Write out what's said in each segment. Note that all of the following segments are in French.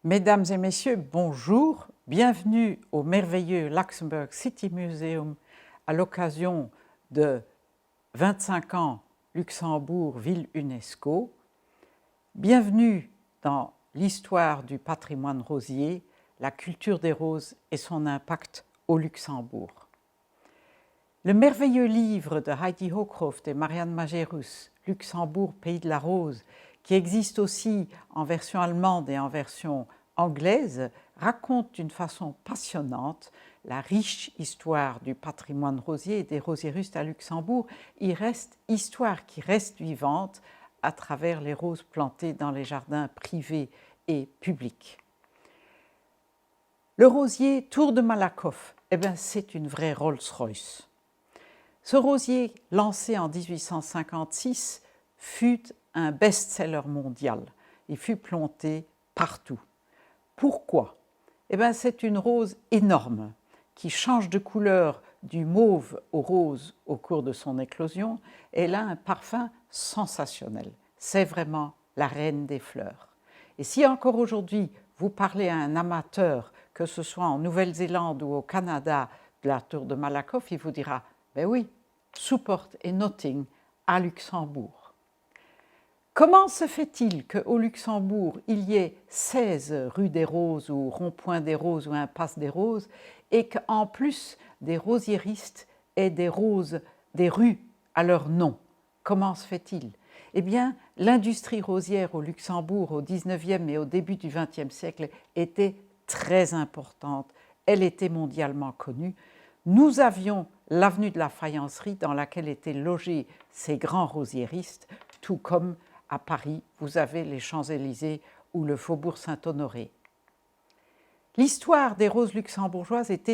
Mesdames et messieurs, bonjour, bienvenue au merveilleux Luxembourg City Museum à l'occasion de 25 ans Luxembourg, ville UNESCO. Bienvenue dans l'histoire du patrimoine rosier, la culture des roses et son impact au Luxembourg. Le merveilleux livre de Heidi Hochhoft et Marianne Majerus, Luxembourg, pays de la rose, qui existe aussi en version allemande et en version anglaise, raconte d'une façon passionnante la riche histoire du patrimoine rosier et des rosierustes à Luxembourg. Il reste histoire qui reste vivante à travers les roses plantées dans les jardins privés et publics. Le rosier Tour de Malakoff, c'est une vraie Rolls-Royce. Ce rosier, lancé en 1856, fut un best-seller mondial. Il fut planté partout. Pourquoi? C'est une rose énorme qui change de couleur du mauve au rose au cours de son éclosion. Elle a un parfum sensationnel. C'est vraiment la reine des fleurs. Et si encore aujourd'hui, vous parlez à un amateur, que ce soit en Nouvelle-Zélande ou au Canada, de la tour de Malakoff, il vous dira « Ben oui, Souport et Notting à Luxembourg ». Comment se fait-il qu'au Luxembourg, il y ait 16 rues des Roses ou rond-point des Roses ou impasse des Roses et qu'en plus des rosieristes aient des rues à leur nom? Comment se fait-il? Eh bien, l'industrie rosière au Luxembourg au XIXe et au début du XXe siècle était très importante. Elle était mondialement connue. Nous avions l'avenue de la Faïencerie dans laquelle étaient logés ces grands rosieristes, tout comme à Paris, vous avez les Champs-Élysées ou le Faubourg Saint-Honoré. L'histoire des roses luxembourgeoises est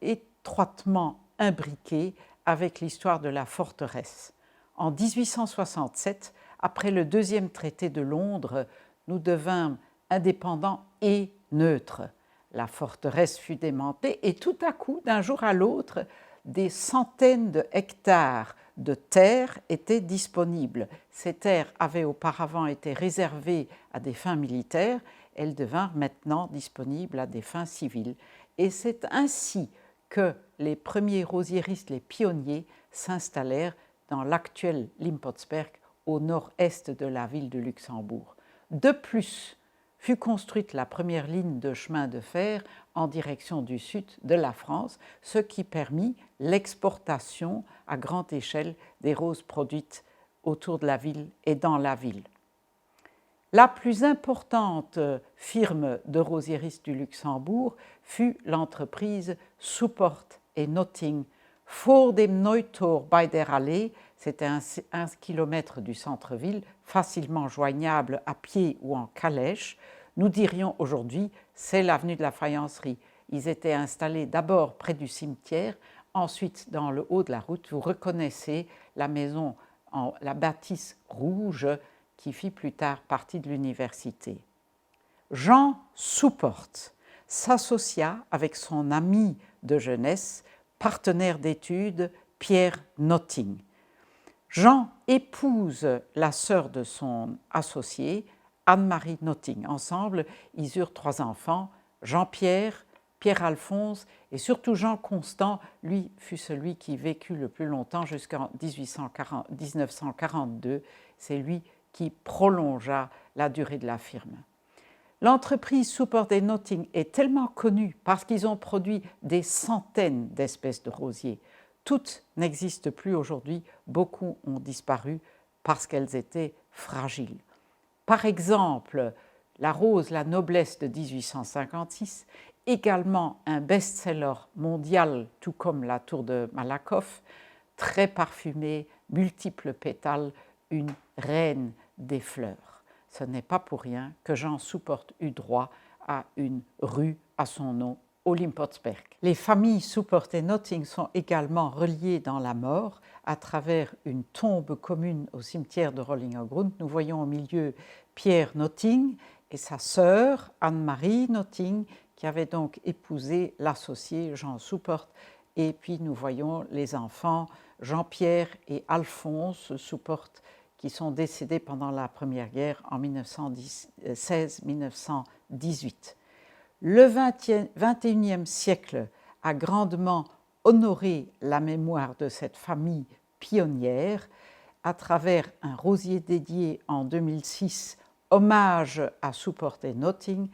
étroitement imbriquée avec l'histoire de la forteresse. En 1867, après le deuxième traité de Londres, nous devînmes indépendants et neutres. La forteresse fut démantelée et tout à coup, d'un jour à l'autre, des centaines de hectares de terres étaient disponibles. Ces terres avaient auparavant été réservées à des fins militaires, elles devinrent maintenant disponibles à des fins civiles. Et c'est ainsi que les premiers rosieristes, les pionniers, s'installèrent dans l'actuel Limpotsberg, au nord-est de la ville de Luxembourg. De plus, fut construite la première ligne de chemin de fer en direction du sud de la France, ce qui permit l'exportation à grande échelle des roses produites autour de la ville et dans la ville. La plus importante firme de rosieristes du Luxembourg fut l'entreprise Souport et Notting, vor dem Neutor bei der Allee. C'était 1 kilomètre du centre-ville, facilement joignable à pied ou en calèche. Nous dirions aujourd'hui, c'est l'avenue de la Faïencerie. Ils étaient installés d'abord près du cimetière, ensuite dans le haut de la route. Vous reconnaissez la maison, la bâtisse rouge qui fit plus tard partie de l'université. Jean Souport s'associa avec son ami de jeunesse, partenaire d'études, Pierre Notting. Jean épouse la sœur de son associé, Anne-Marie Notting. Ensemble, ils eurent 3 enfants, Jean-Pierre, Pierre-Alphonse et surtout Jean Constant. Lui fut celui qui vécut le plus longtemps jusqu'en 1942. C'est lui qui prolongea la durée de la firme. L'entreprise Souport et Notting est tellement connue parce qu'ils ont produit des centaines d'espèces de rosiers. Toutes n'existent plus aujourd'hui, beaucoup ont disparu parce qu'elles étaient fragiles. Par exemple, la rose La Noblesse de 1856, également un best-seller mondial, tout comme la tour de Malakoff, très parfumée, multiples pétales, une reine des fleurs. Ce n'est pas pour rien que Jean Souport eut droit à une rue à son nom au Limpotsberg. Les familles Souport et Notting sont également reliées dans la mort à travers une tombe commune au cimetière de Rollingergrund. Nous voyons au milieu Pierre Notting et sa sœur Anne-Marie Notting qui avait donc épousé l'associé Jean Souport. Et puis nous voyons les enfants Jean-Pierre et Alphonse Souport qui sont décédés pendant la Première Guerre en 1916-1918. Le XXIe siècle a grandement honoré la mémoire de cette famille pionnière à travers un rosier dédié en 2006, hommage à Souporte et Notting,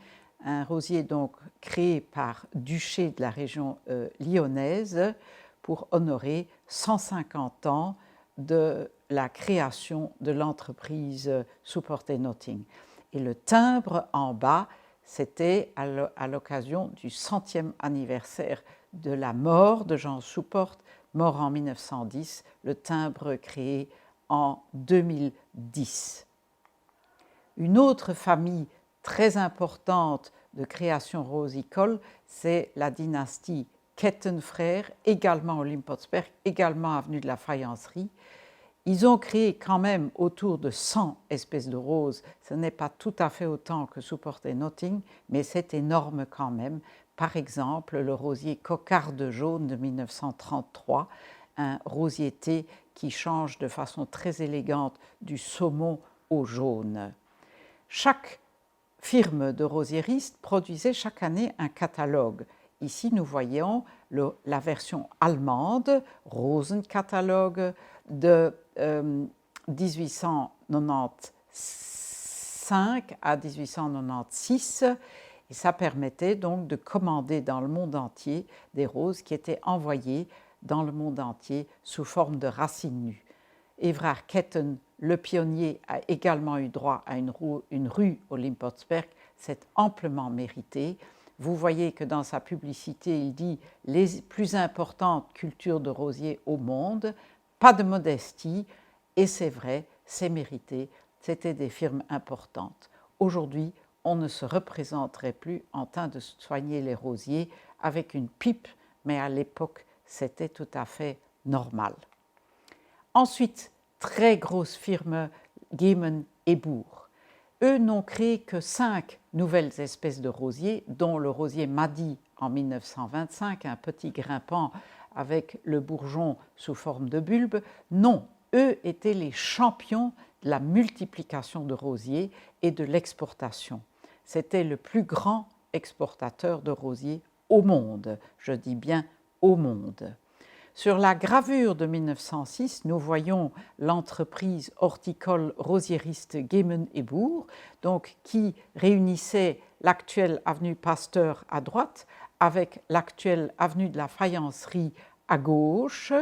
un rosier donc créé par Duché de la région lyonnaise pour honorer 150 ans de la création de l'entreprise Souporte et Notting. Et le timbre en bas, c'était à l'occasion du 100e anniversaire de la mort de Jean Souporte, mort en 1910, le timbre créé en 2010. Une autre famille très importante de création rosicole, c'est la dynastie Kettenfrères, également au Limpotsberg, également avenue de la Faïencerie. Ils ont créé quand même autour de 100 espèces de roses. Ce n'est pas tout à fait autant que Souporte et Notting, mais c'est énorme quand même. Par exemple, le rosier cocarde jaune de 1933, un rosier thé qui change de façon très élégante du saumon au jaune. Chaque firme de rosiériste produisait chaque année un catalogue. Ici, nous voyons la version allemande, Rosenkatalogue, de 1895 à 1896. Et ça permettait donc de commander dans le monde entier des roses qui étaient envoyées dans le monde entier sous forme de racines nues. Evrard Ketten, le pionnier, a également eu droit à une rue au Limpotsberg. C'est amplement mérité. Vous voyez que dans sa publicité, il dit « les plus importantes cultures de rosiers au monde », pas de modestie, et c'est vrai, c'est mérité, c'était des firmes importantes. Aujourd'hui, on ne se représenterait plus en train de soigner les rosiers avec une pipe, mais à l'époque, c'était tout à fait normal. Ensuite, très grosse firme, Gehmen et Bourg. Eux n'ont créé que 5 nouvelles espèces de rosiers, dont le rosier Madi en 1925, un petit grimpant avec le bourgeon sous forme de bulbe. Non, eux étaient les champions de la multiplication de rosiers et de l'exportation. C'était le plus grand exportateur de rosiers au monde, je dis bien au monde. Sur la gravure de 1906, nous voyons l'entreprise horticole rosiériste Gehmen et Bourg, donc qui réunissait l'actuelle avenue Pasteur à droite avec l'actuelle avenue de la Faïencerie à gauche.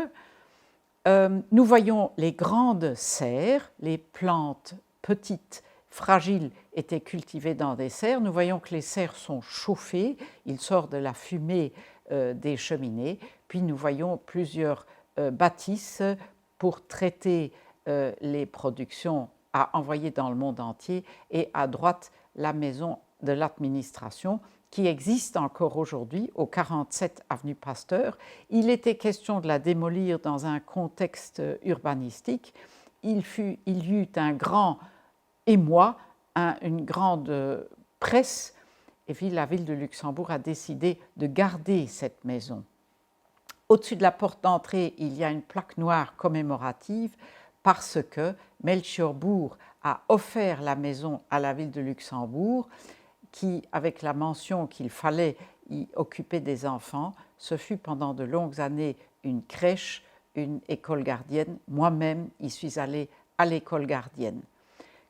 Nous voyons les grandes serres, les plantes petites, fragiles, étaient cultivées dans des serres. Nous voyons que les serres sont chauffées, il sort de la fumée des cheminées. Puis nous voyons plusieurs bâtisses pour traiter les productions à envoyer dans le monde entier, et à droite la maison de l'administration qui existe encore aujourd'hui au 47 avenue Pasteur. Il était question de la démolir dans un contexte urbanistique. Il y eut un grand émoi, une grande presse, et puis la ville de Luxembourg a décidé de garder cette maison. Au-dessus de la porte d'entrée, il y a une plaque noire commémorative parce que Melchior Bourg a offert la maison à la ville de Luxembourg, qui, avec la mention qu'il fallait y occuper des enfants, ce fut pendant de longues années une crèche, une école gardienne. Moi-même, y suis allée à l'école gardienne.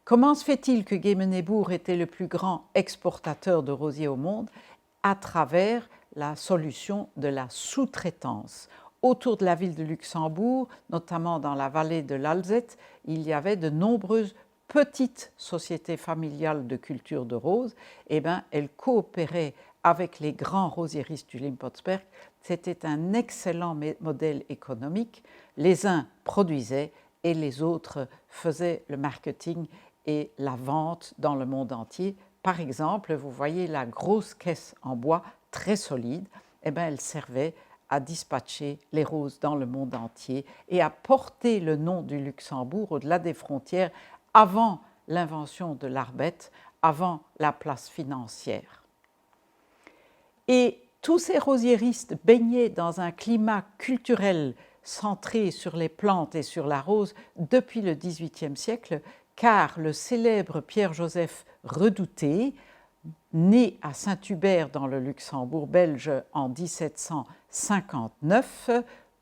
Comment se fait-il que Gehmen et Bourg était le plus grand exportateur de rosiers au monde? À travers la solution de la sous-traitance. Autour de la ville de Luxembourg, notamment dans la vallée de l'Alzette, il y avait de nombreuses petites sociétés familiales de culture de roses. Elles coopéraient avec les grands rosiéristes du Limpotsberg. C'était un excellent modèle économique. Les uns produisaient et les autres faisaient le marketing et la vente dans le monde entier. Par exemple, vous voyez la grosse caisse en bois très solide, elle servait à dispatcher les roses dans le monde entier et à porter le nom du Luxembourg au-delà des frontières avant l'invention de l'arbette, avant la place financière. Et tous ces rosiéristes baignaient dans un climat culturel centré sur les plantes et sur la rose depuis le XVIIIe siècle, car le célèbre Pierre-Joseph Redouté, né à Saint-Hubert dans le Luxembourg belge en 1759,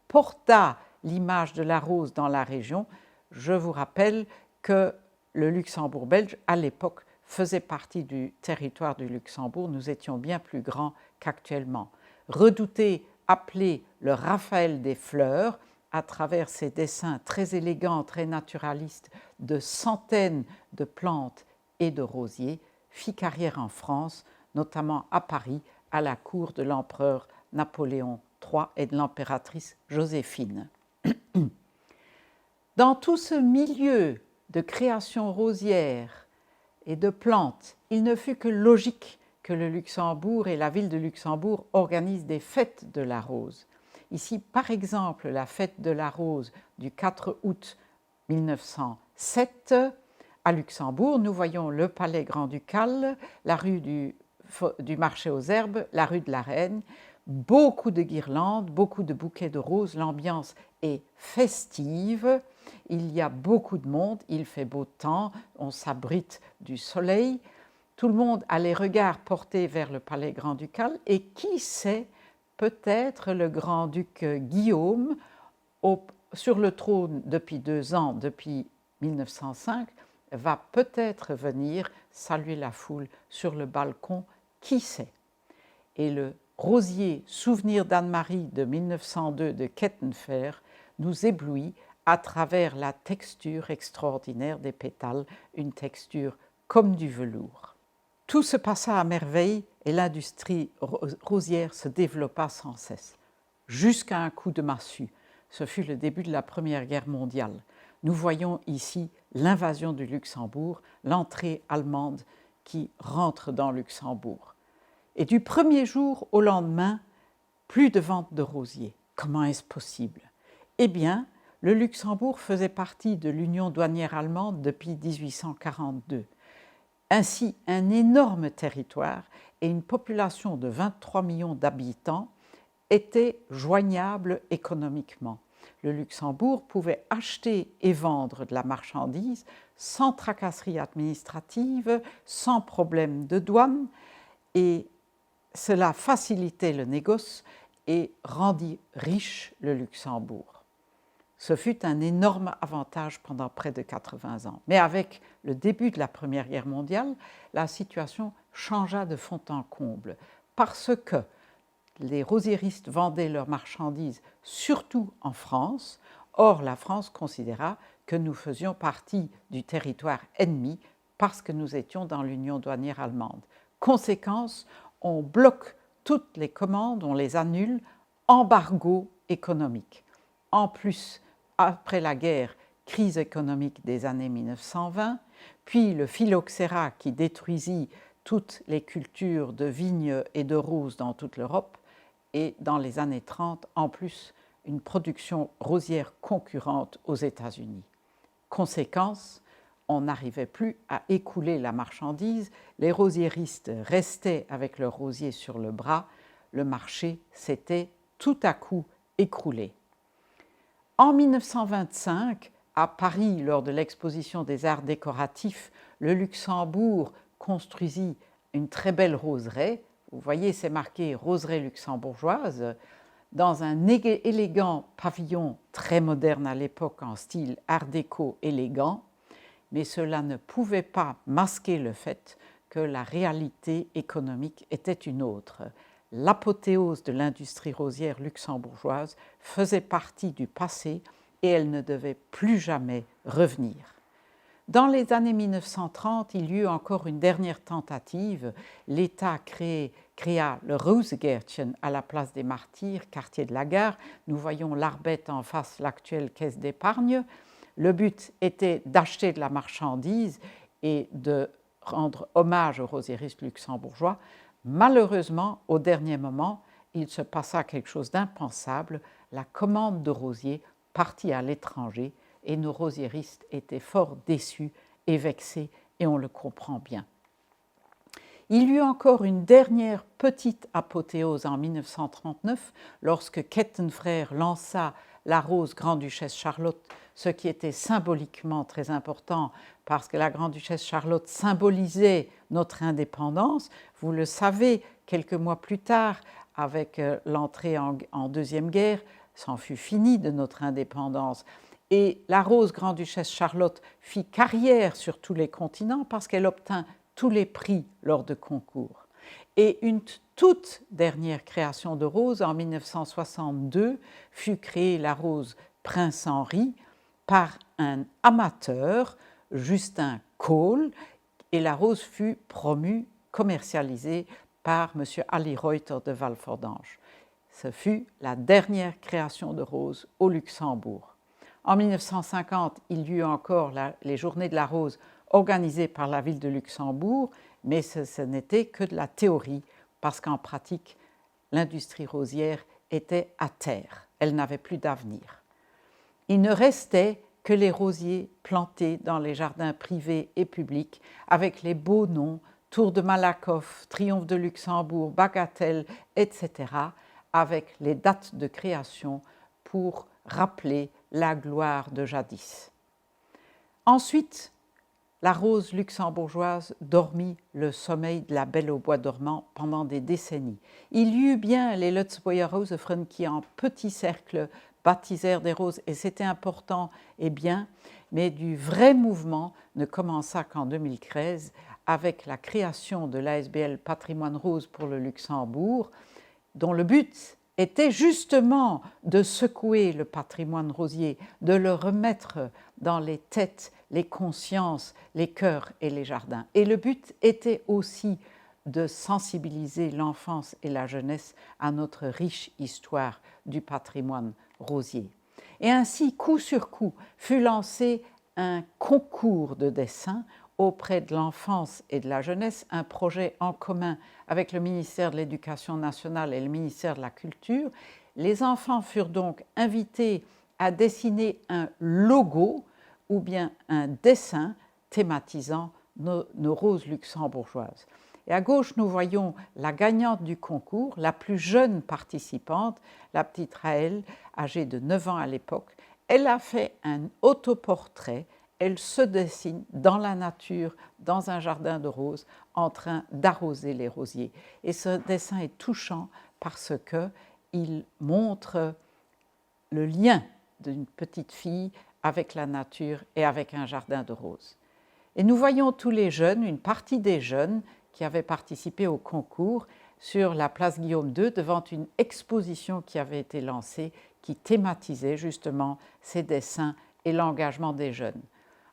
porta l'image de la rose dans la région. Je vous rappelle que le Luxembourg belge, à l'époque, faisait partie du territoire du Luxembourg. Nous étions bien plus grands qu'actuellement. Redouté, appelé le Raphaël des fleurs, à travers ses dessins très élégants, très naturalistes, de centaines de plantes et de rosiers, fit carrière en France, notamment à Paris, à la cour de l'empereur Napoléon III et de l'impératrice Joséphine. Dans tout ce milieu de création rosière et de plantes, il ne fut que logique que le Luxembourg et la ville de Luxembourg organisent des fêtes de la rose. Ici, par exemple, la fête de la rose du 4 août 1907. À Luxembourg, nous voyons le palais grand-ducal, la rue du marché aux herbes, la rue de la Reine, beaucoup de guirlandes, beaucoup de bouquets de roses, l'ambiance est festive, il y a beaucoup de monde, il fait beau temps, on s'abrite du soleil, tout le monde a les regards portés vers le palais grand-ducal et qui sait, peut-être le grand-duc Guillaume, sur le trône depuis 2 ans, depuis 1905, va peut-être venir saluer la foule sur le balcon, qui sait. Et le rosier Souvenir d'Anne-Marie de 1902 de Kettenfer nous éblouit à travers la texture extraordinaire des pétales, une texture comme du velours. Tout se passa à merveille et l'industrie rosière se développa sans cesse, jusqu'à un coup de massue. Ce fut le début de la Première Guerre mondiale. Nous voyons ici l'invasion du Luxembourg, l'entrée allemande qui rentre dans Luxembourg. Et du premier jour au lendemain, plus de vente de rosiers. Comment est-ce possible? Eh bien, le Luxembourg faisait partie de l'Union douanière allemande depuis 1842. Ainsi, un énorme territoire et une population de 23 millions d'habitants étaient joignables économiquement. Le Luxembourg pouvait acheter et vendre de la marchandise sans tracasserie administrative, sans problème de douane, et cela facilitait le négoce et rendit riche le Luxembourg. Ce fut un énorme avantage pendant près de 80 ans. Mais avec le début de la Première Guerre mondiale, la situation changea de fond en comble parce que les rosieristes vendaient leurs marchandises surtout en France. Or, la France considéra que nous faisions partie du territoire ennemi parce que nous étions dans l'Union douanière allemande. Conséquence, on bloque toutes les commandes, on les annule, embargo économique. En plus, après la guerre, crise économique des années 1920, puis le phylloxéra qui détruisit toutes les cultures de vignes et de roses dans toute l'Europe, et dans les années 30, en plus, une production rosière concurrente aux États-Unis. Conséquence, on n'arrivait plus à écouler la marchandise, les rosiéristes restaient avec leurs rosiers sur le bras, le marché s'était tout à coup écroulé. En 1925, à Paris, lors de l'exposition des arts décoratifs, le Luxembourg construisit une très belle roseraie. Vous voyez, c'est marqué « roseraie luxembourgeoise » dans un élégant pavillon très moderne à l'époque en style art déco élégant, mais cela ne pouvait pas masquer le fait que la réalité économique était une autre. L'apothéose de l'industrie rosière luxembourgeoise faisait partie du passé et elle ne devait plus jamais revenir. Dans les années 1930, il y eut encore une dernière tentative. L'État créa le Rosegärtchen à la place des Martyrs, quartier de la Gare. Nous voyons l'Arbette en face, l'actuelle caisse d'épargne. Le but était d'acheter de la marchandise et de rendre hommage aux rosiéristes luxembourgeois. Malheureusement, au dernier moment, il se passa quelque chose d'impensable. La commande de rosiers partit à l'étranger et nos rosiéristes étaient fort déçus et vexés, et on le comprend bien. Il y eut encore une dernière petite apothéose en 1939, lorsque Kettenfer lança la rose grand-duchesse Charlotte, ce qui était symboliquement très important parce que la grand-duchesse Charlotte symbolisait notre indépendance. Vous le savez, quelques mois plus tard, avec l'entrée en Deuxième Guerre, c'en fut fini de notre indépendance. Et la rose grand-duchesse Charlotte fit carrière sur tous les continents parce qu'elle obtint tous les prix lors de concours. Et une toute dernière création de rose, en 1962, fut créée la rose Prince Henri par un amateur, Justin Cole, et la rose fut promue, commercialisée par M. Ali Reuter de Valfordange. Ce fut la dernière création de rose au Luxembourg. En 1950, il y eut encore les Journées de la rose organisées par la ville de Luxembourg, mais ce n'était que de la théorie, parce qu'en pratique, l'industrie rosière était à terre. Elle n'avait plus d'avenir. Il ne restait que les rosiers plantés dans les jardins privés et publics, avec les beaux noms, Tour de Malakoff, Triomphe de Luxembourg, Bagatelle, etc., avec les dates de création pour rappeler la gloire de jadis. Ensuite, la rose luxembourgeoise dormit le sommeil de la Belle au bois dormant pendant des décennies. Il y eut bien les Lutzboyer Rosefren qui, en petits cercles, baptisèrent des roses, et c'était important et bien, mais du vrai mouvement ne commença qu'en 2013 avec la création de l'ASBL Patrimoine Rose pour le Luxembourg, dont le but était justement de secouer le patrimoine rosier, de le remettre dans les têtes, les consciences, les cœurs et les jardins. Et le but était aussi de sensibiliser l'enfance et la jeunesse à notre riche histoire du patrimoine rosier. Et ainsi, coup sur coup, fut lancé un concours de dessin auprès de l'enfance et de la jeunesse, un projet en commun avec le ministère de l'Éducation nationale et le ministère de la Culture. Les enfants furent donc invités à dessiner un logo ou bien un dessin thématisant nos roses luxembourgeoises. Et à gauche, nous voyons la gagnante du concours, la plus jeune participante, la petite Raël, âgée de 9 ans à l'époque. Elle a fait un autoportrait. Elle se dessine dans la nature, dans un jardin de roses, en train d'arroser les rosiers. Et ce dessin est touchant parce qu'il montre le lien d'une petite fille avec la nature et avec un jardin de roses. Et nous voyons tous les jeunes, une partie des jeunes qui avaient participé au concours sur la place Guillaume II devant une exposition qui avait été lancée qui thématisait justement ces dessins et l'engagement des jeunes.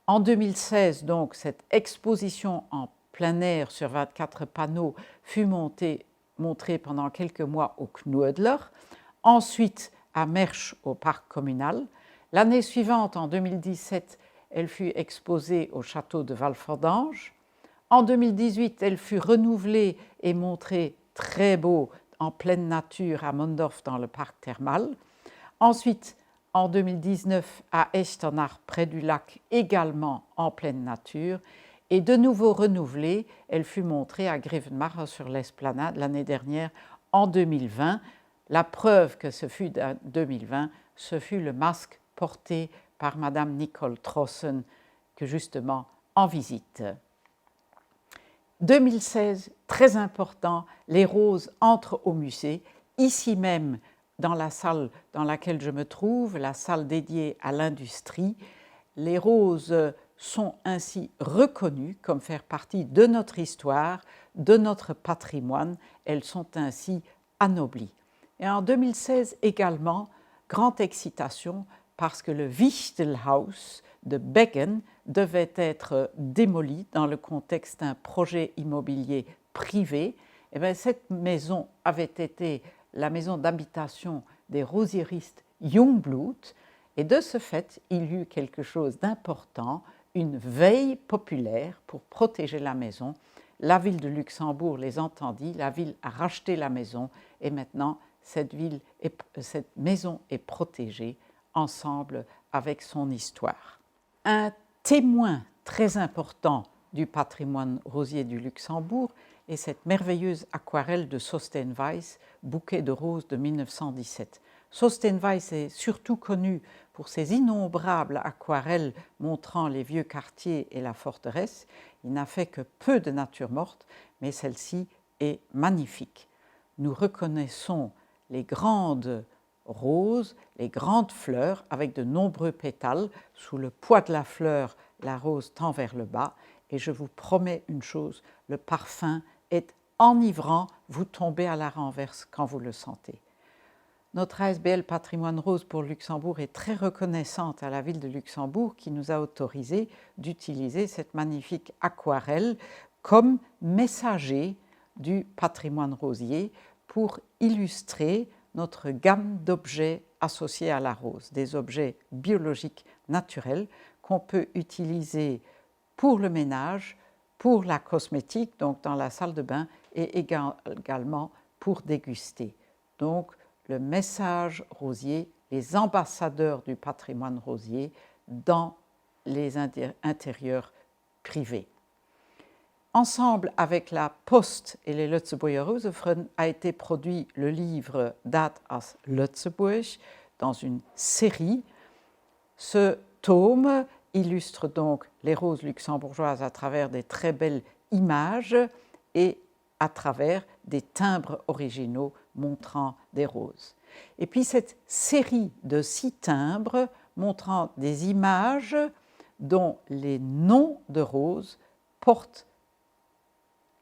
En 2016, donc, cette exposition en plein air sur 24 panneaux fut montrée pendant quelques mois au Knoedler, ensuite à Mersch au parc communal. L'année suivante, en 2017, elle fut exposée au château de Valfordange. En 2018, elle fut renouvelée et montrée très beau en pleine nature à Mondorf dans le parc thermal. Ensuite, en 2019 à Echternach, près du lac, également en pleine nature. Et de nouveau renouvelée, elle fut montrée à Grevenmacher sur l'esplanade l'année dernière, en 2020. La preuve que ce fut 2020, ce fut le masque porté par Madame Nicole Trossen, que justement en visite. 2016, très important, les roses entrent au musée, ici même, dans la salle dans laquelle je me trouve, la salle dédiée à l'industrie. Les roses sont ainsi reconnues comme faire partie de notre histoire, de notre patrimoine. Elles sont ainsi anoblies. Et en 2016 également, grande excitation parce que le Wichtelhaus de Beggen devait être démoli dans le contexte d'un projet immobilier privé. Et bien, cette maison avait été la maison d'habitation des rosieristes Jungblut, et de ce fait, il y eut quelque chose d'important, une veille populaire pour protéger la maison. La ville de Luxembourg les entendit, la ville a racheté la maison, et maintenant, cette maison est protégée ensemble avec son histoire. Un témoin très important du patrimoine rosier du Luxembourg est cette merveilleuse aquarelle de Sosten Weiss, Bouquet de roses de 1917. Sostenweiss est surtout connu pour ses innombrables aquarelles montrant les vieux quartiers et la forteresse. Il n'a fait que peu de natures mortes, mais celle-ci est magnifique. Nous reconnaissons les grandes roses, les grandes fleurs avec de nombreux pétales. Sous le poids de la fleur, la rose tend vers le bas. Et je vous promets une chose, le parfum est enivrant, vous tombez à la renverse quand vous le sentez. Notre ASBL Patrimoine Rose pour Luxembourg est très reconnaissante à la ville de Luxembourg qui nous a autorisé d'utiliser cette magnifique aquarelle comme messager du patrimoine rosier pour illustrer notre gamme d'objets associés à la rose, des objets biologiques naturels qu'on peut utiliser pour le ménage, pour la cosmétique, donc dans la salle de bain, et également pour déguster. Donc, le message rosier, les ambassadeurs du patrimoine rosier dans les intérieurs privés. Ensemble avec la Post et les Lutzeburger Rosefreunde a été produit le livre Dat aus Lützeburg dans une série. Ce tome illustre donc les roses luxembourgeoises à travers des très belles images et à travers des timbres originaux montrant des roses. Et puis cette série de 6 timbres montrant des images dont les noms de roses portent,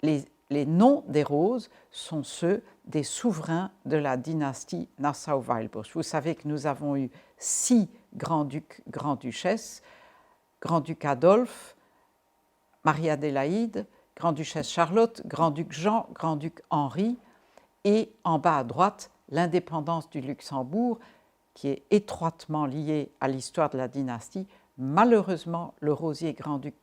les noms des roses sont ceux des souverains de la dynastie Nassau-Weilburg. Vous savez que nous avons eu 6 grands-ducs, grands-duchesses, grand-duc Adolphe, Marie-Adélaïde, grand-duchesse Charlotte, grand-duc Jean, grand-duc Henri, et en bas à droite, l'indépendance du Luxembourg, qui est étroitement liée à l'histoire de la dynastie. Malheureusement, le rosier grand-duc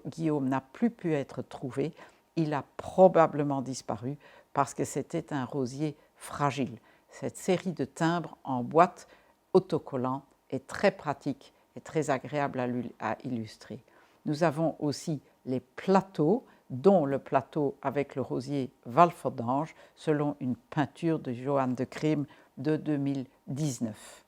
Guillaume n'a plus pu être trouvé. Il a probablement disparu parce que c'était un rosier fragile. Cette série de timbres en boîte autocollant est très pratique et très agréable à illustrer. Nous avons aussi les plateaux, dont le plateau avec le rosier Walfendange, selon une peinture de Johann de Kreem de 2019.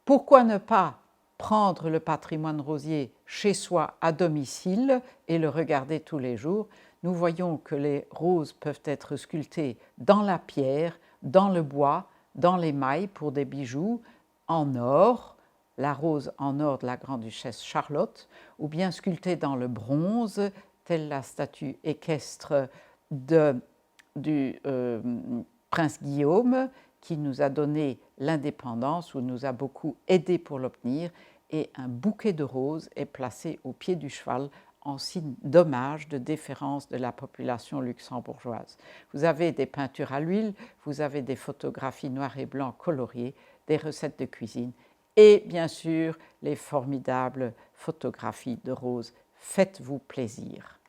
Pourquoi ne pas prendre le patrimoine rosier chez soi à domicile et le regarder tous les jours? Nous voyons que les roses peuvent être sculptées dans la pierre, dans le bois, dans l'émail pour des bijoux, en or, la rose en or de la grande-duchesse Charlotte, ou bien sculptée dans le bronze, telle la statue équestre du prince Guillaume, qui nous a donné l'indépendance ou nous a beaucoup aidé pour l'obtenir, et un bouquet de roses est placé au pied du cheval en signe d'hommage, de déférence de la population luxembourgeoise. Vous avez des peintures à l'huile, vous avez des photographies noir et blanc coloriées, des recettes de cuisine et bien sûr les formidables photographies de roses. Faites-vous plaisir.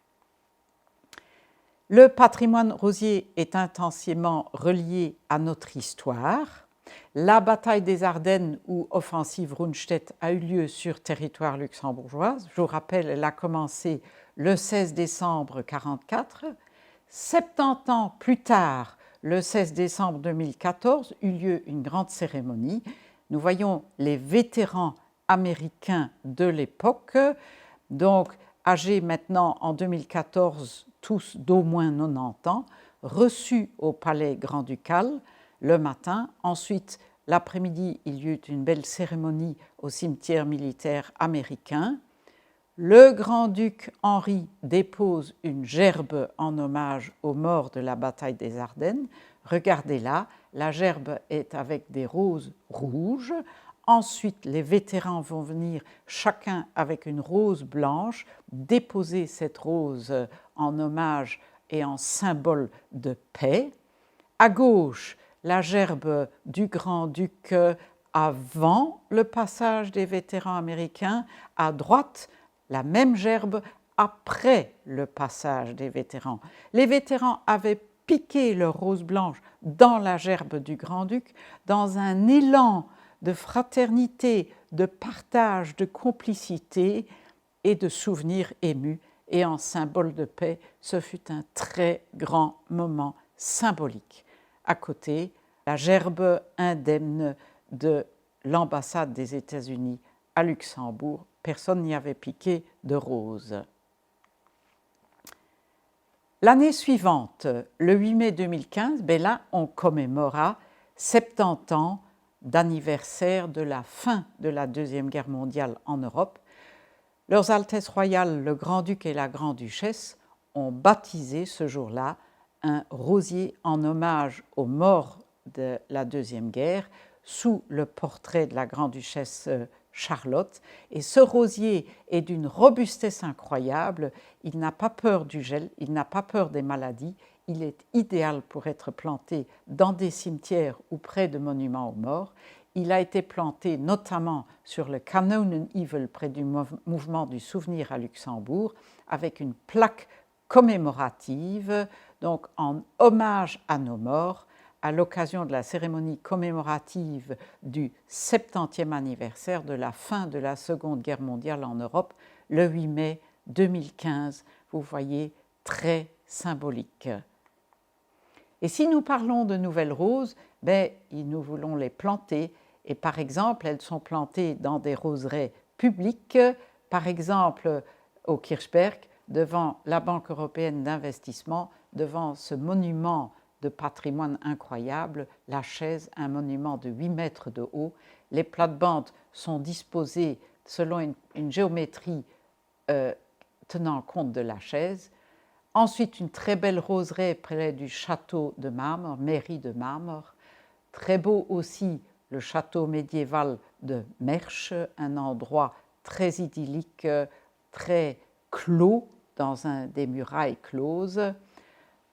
Le patrimoine rosier est intensément relié à notre histoire. La bataille des Ardennes ou offensive Rundstedt a eu lieu sur territoire luxembourgeois. Je vous rappelle, elle a commencé le 16 décembre 1944. 70 ans plus tard, le 16 décembre 2014, eut lieu une grande cérémonie. Nous voyons les vétérans américains de l'époque, donc âgés maintenant en 2014, tous d'au moins 90 ans, reçus au palais grand-ducal le matin. Ensuite, l'après-midi, il y eut une belle cérémonie au cimetière militaire américain. Le grand-duc Henri dépose une gerbe en hommage aux morts de la bataille des Ardennes. Regardez-la, la gerbe est avec des roses rouges. Ensuite, les vétérans vont venir, chacun avec une rose blanche, déposer cette rose en hommage et en symbole de paix. À gauche, la gerbe du grand-duc avant le passage des vétérans américains. À droite, la même gerbe après le passage des vétérans. Les vétérans avaient piqué leur rose blanche dans la gerbe du grand-duc dans un élan de fraternité, de partage, de complicité et de souvenirs émus. Et en symbole de paix, ce fut un très grand moment symbolique. À côté, la gerbe indemne de l'ambassade des États-Unis à Luxembourg. Personne n'y avait piqué de rose. L'année suivante, le 8 mai 2015, là, on commémora 70 ans d'anniversaire de la fin de la Deuxième Guerre mondiale en Europe. Leurs Altesses royales, le Grand-Duc et la Grand-Duchesse, ont baptisé ce jour-là un rosier en hommage aux morts de la Deuxième Guerre sous le portrait de la Grand-Duchesse Charlotte. Et ce rosier est d'une robustesse incroyable. Il n'a pas peur du gel, il n'a pas peur des maladies. Il est idéal pour être planté dans des cimetières ou près de monuments aux morts. Il a été planté notamment sur le Kanonenheuvel près du mouvement du souvenir à Luxembourg avec une plaque commémorative, donc en hommage à nos morts, à l'occasion de la cérémonie commémorative du 70e anniversaire de la fin de la Seconde Guerre mondiale en Europe, le 8 mai 2015. Vous voyez, très symbolique. Et si nous parlons de nouvelles roses, nous voulons les planter. Et par exemple, elles sont plantées dans des roseraies publiques, par exemple au Kirchberg, devant la Banque européenne d'investissement, devant ce monument de patrimoine incroyable, la chaise, un monument de 8 mètres de haut. Les plates-bandes sont disposées selon une géométrie tenant compte de la chaise. Ensuite, une très belle roseraie près du château de Marmor, mairie de Marmor. Très beau aussi le château médiéval de Mersch, un endroit très idyllique, très clos, dans des murailles closes.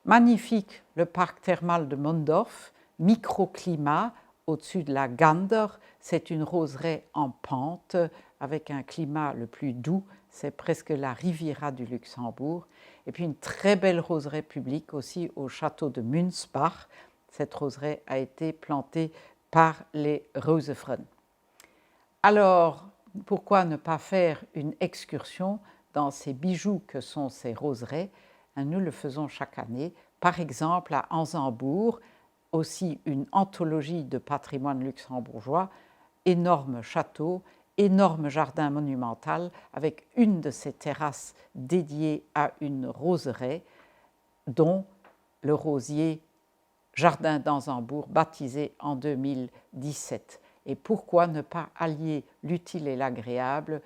Magnifique le parc thermal de Mondorf, microclimat au-dessus de la Gander. C'est une roseraie en pente avec un climat le plus doux. C'est presque la Riviera du Luxembourg. Et puis une très belle roseraie publique aussi au château de Münzbach. Cette roseraie a été plantée par les Rosefren. Alors, pourquoi ne pas faire une excursion dans ces bijoux que sont ces roseraies? Nous le faisons chaque année. Par exemple, à Anzembourg, aussi une anthologie de patrimoine luxembourgeois, énorme château, énorme jardin monumental avec une de ces terrasses dédiées à une roseraie, dont le rosier Jardin d'Anzembourg, baptisé en 2017. Et pourquoi ne pas allier l'utile et l'agréable?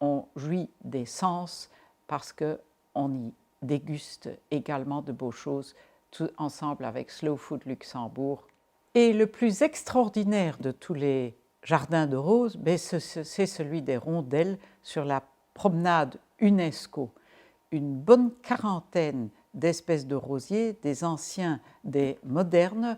On jouit des sens parce qu'on y déguste également de beaux choses, tout ensemble avec Slow Food Luxembourg. Et le plus extraordinaire de tous les jardins de roses, c'est celui des rondelles sur la promenade UNESCO. Une bonne quarantaine d'espèces de rosiers, des anciens, des modernes,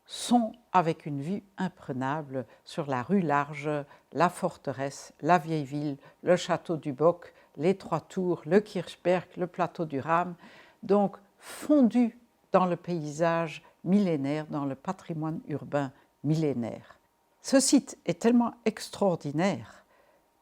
sont avec une vue imprenable sur la rue Large, la forteresse, la vieille ville, le château du Bock, les Trois Tours, le Kirchberg, le plateau du Ram, donc fondus dans le paysage millénaire, dans le patrimoine urbain millénaire. Ce site est tellement extraordinaire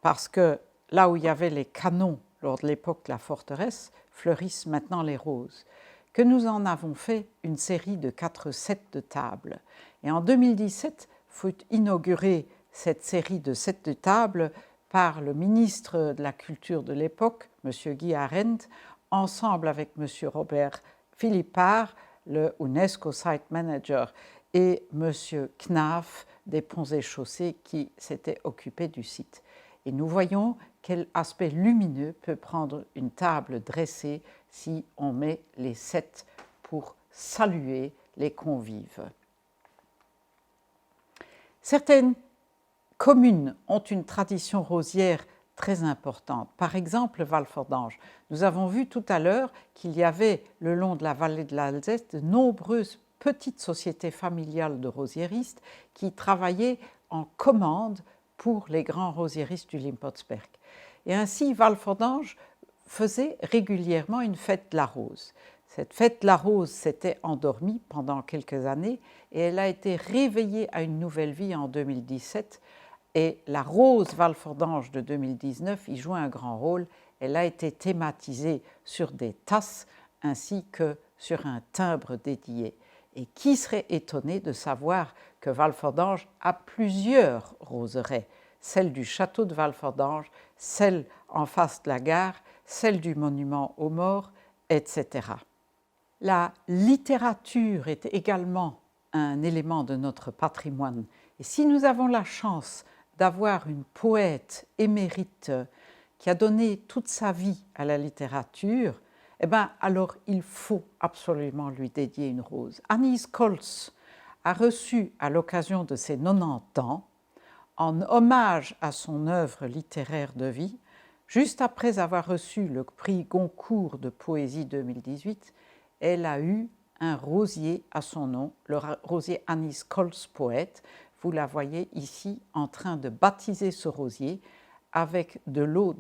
parce que là où il y avait les canons lors de l'époque de la forteresse, fleurissent maintenant les roses, que nous en avons fait une série de 4 sets de tables. Et en 2017, fut inaugurée cette série de sets de tables par le ministre de la Culture de l'époque, M. Guy Arendt, ensemble avec M. Robert Philippard, le UNESCO Site Manager, et M. Knaaf des Ponts et Chaussées qui s'était occupé du site. Et nous voyons quel aspect lumineux peut prendre une table dressée si on met les 7 pour saluer les convives. Certaines communes ont une tradition rosière très importante. Par exemple, Valfordange. Nous avons vu tout à l'heure qu'il y avait le long de la vallée de l'Alzette de nombreuses petites sociétés familiales de rosiéristes qui travaillaient en commande pour les grands rosiéristes du Limpotsberg. Et ainsi, Valfordange faisait régulièrement une fête de la rose. Cette fête de la rose s'était endormie pendant quelques années et elle a été réveillée à une nouvelle vie en 2017. Et la rose Valfordange de 2019 y joue un grand rôle. Elle a été thématisée sur des tasses ainsi que sur un timbre dédié. Et qui serait étonné de savoir que Valfordange a plusieurs roseraies, celle du château de Valfordange, celle en face de la gare, celle du monument aux morts, etc. La littérature est également un élément de notre patrimoine. Et si nous avons la chance d'avoir une poète émérite qui a donné toute sa vie à la littérature, eh bien, alors il faut absolument lui dédier une rose. Annie Scholz a reçu, à l'occasion de ses 90 ans, en hommage à son œuvre littéraire de vie, juste après avoir reçu le prix Goncourt de poésie 2018, elle a eu un rosier à son nom, le rosier Annie Scholz poète. Vous la voyez ici en train de baptiser ce rosier avec de l'eau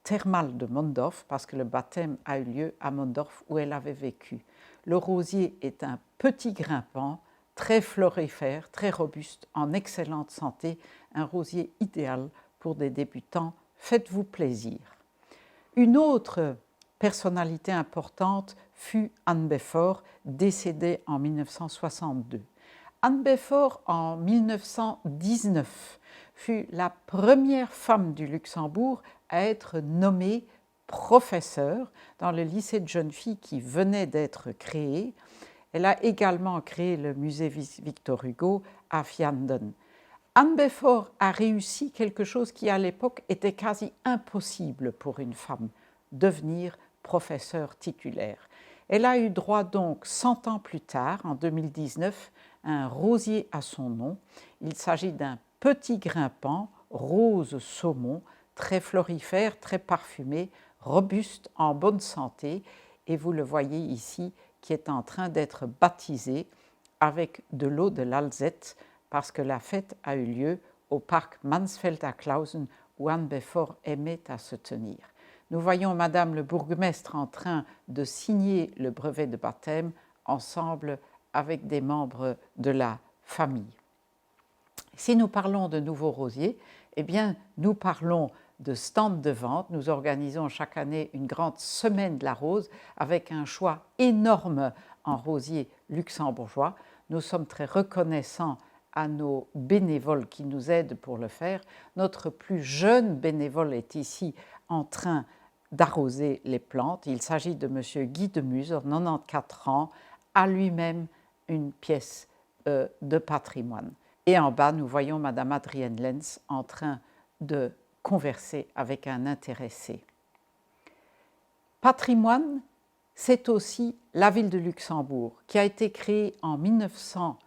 thermale de Mondorf, parce que le baptême a eu lieu à Mondorf où elle avait vécu. Le rosier est un petit grimpant, très florifère, très robuste, en excellente santé, un rosier idéal pour des débutants. Faites-vous plaisir. Une autre personnalité importante fut Anne Befort, décédée en 1962. Anne Befort, en 1919, fut la première femme du Luxembourg à être nommée professeure dans le lycée de jeunes filles qui venait d'être créé. Elle a également créé le musée Victor Hugo à Vianden. Anne Befort a réussi quelque chose qui à l'époque était quasi impossible pour une femme, devenir professeure titulaire. Elle a eu droit donc 100 ans plus tard, en 2019, à un rosier à son nom. Il s'agit d'un petit grimpant rose saumon, très florifère, très parfumé, robuste, en bonne santé, et vous le voyez ici, qui est en train d'être baptisé avec de l'eau de l'Alzette, parce que la fête a eu lieu au parc Mansfeld à Clausen, où Anne Befort aimait à se tenir. Nous voyons Madame le bourgmestre en train de signer le brevet de baptême ensemble avec des membres de la famille. Si nous parlons de nouveaux rosiers, eh bien, nous parlons de stands de vente. Nous organisons chaque année une grande semaine de la rose avec un choix énorme en rosiers luxembourgeois. Nous sommes très reconnaissants à nos bénévoles qui nous aident pour le faire. Notre plus jeune bénévole est ici en train d'arroser les plantes. Il s'agit de M. Guy Demusre, 94 ans, à lui-même une pièce de patrimoine. Et en bas, nous voyons Mme Adrienne Lenz en train de converser avec un intéressé. Patrimoine, c'est aussi la ville de Luxembourg, qui a été créée en 1900.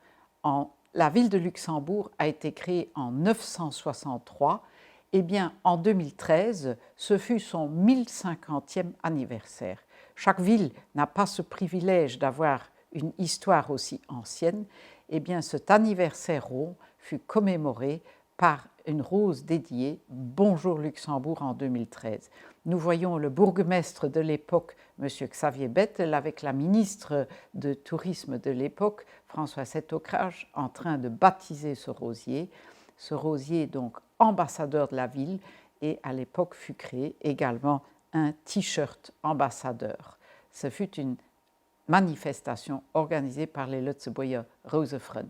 La ville de Luxembourg a été créée en 963. Eh bien, en 2013, ce fut son 1050e anniversaire. Chaque ville n'a pas ce privilège d'avoir une histoire aussi ancienne. Eh bien, cet anniversaire rond fut commémoré par une rose dédiée « Bonjour Luxembourg » en 2013. Nous voyons le bourgmestre de l'époque, M. Xavier Bettel, avec la ministre de Tourisme de l'époque, Françoise Setocrage, en train de baptiser ce rosier. Ce rosier, donc ambassadeur de la ville, et à l'époque fut créé également un t-shirt ambassadeur. Ce fut une manifestation organisée par les Lützeboer Rosefreunde.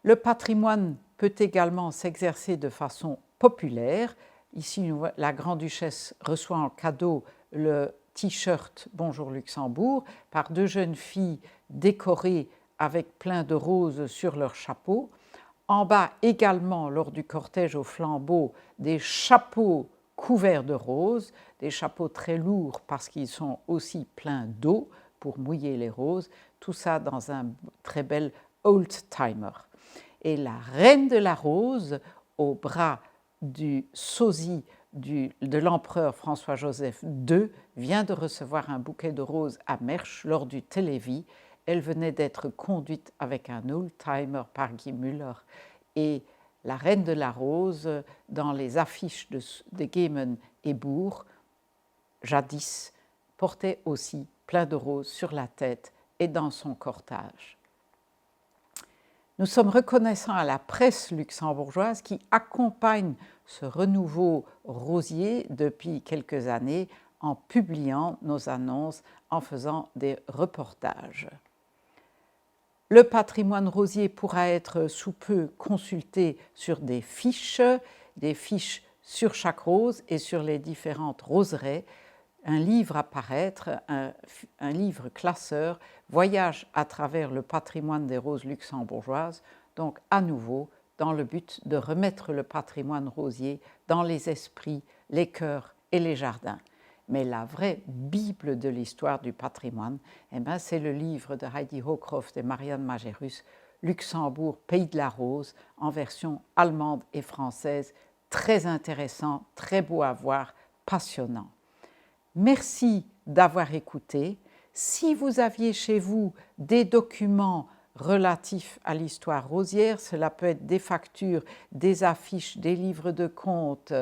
Le patrimoine peut également s'exercer de façon populaire. Ici, la Grand-Duchesse reçoit en cadeau le t-shirt Bonjour Luxembourg par deux jeunes filles décorées avec plein de roses sur leur chapeau. En bas également, lors du cortège au flambeau, des chapeaux couverts de roses, des chapeaux très lourds parce qu'ils sont aussi pleins d'eau pour mouiller les roses, tout ça dans un très bel old-timer. Et la reine de la rose, au bras du sosie de l'empereur François-Joseph II, vient de recevoir un bouquet de roses à Mersch lors du Télévis. Elle venait d'être conduite avec un old-timer par Guy Müller. Et la reine de la rose, dans les affiches de Gemen et Bourg, jadis, portait aussi plein de roses sur la tête et dans son cortège. Nous sommes reconnaissants à la presse luxembourgeoise qui accompagne ce renouveau rosier depuis quelques années en publiant nos annonces, en faisant des reportages. Le patrimoine rosier pourra être sous peu consulté sur des fiches sur chaque rose et sur les différentes roseraies. Un livre à paraître, un livre classeur, Voyage à travers le patrimoine des roses luxembourgeoises, donc à nouveau dans le but de remettre le patrimoine rosier dans les esprits, les cœurs et les jardins. Mais la vraie Bible de l'histoire du patrimoine, eh ben, c'est le livre de Heidi Hocroft et Marianne Majerus, Luxembourg, Pays de la Rose, en version allemande et française, très intéressant, très beau à voir, passionnant. Merci d'avoir écouté. Si vous aviez chez vous des documents relatifs à l'histoire rosière, cela peut être des factures, des affiches, des livres de comptes,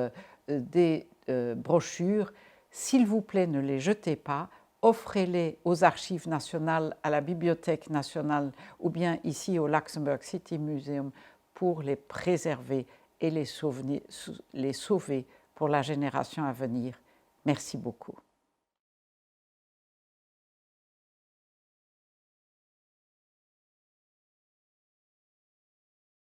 des brochures, s'il vous plaît, ne les jetez pas, offrez-les aux Archives nationales, à la Bibliothèque nationale ou bien ici au Luxembourg City Museum pour les préserver et les sauver pour la génération à venir. Merci beaucoup.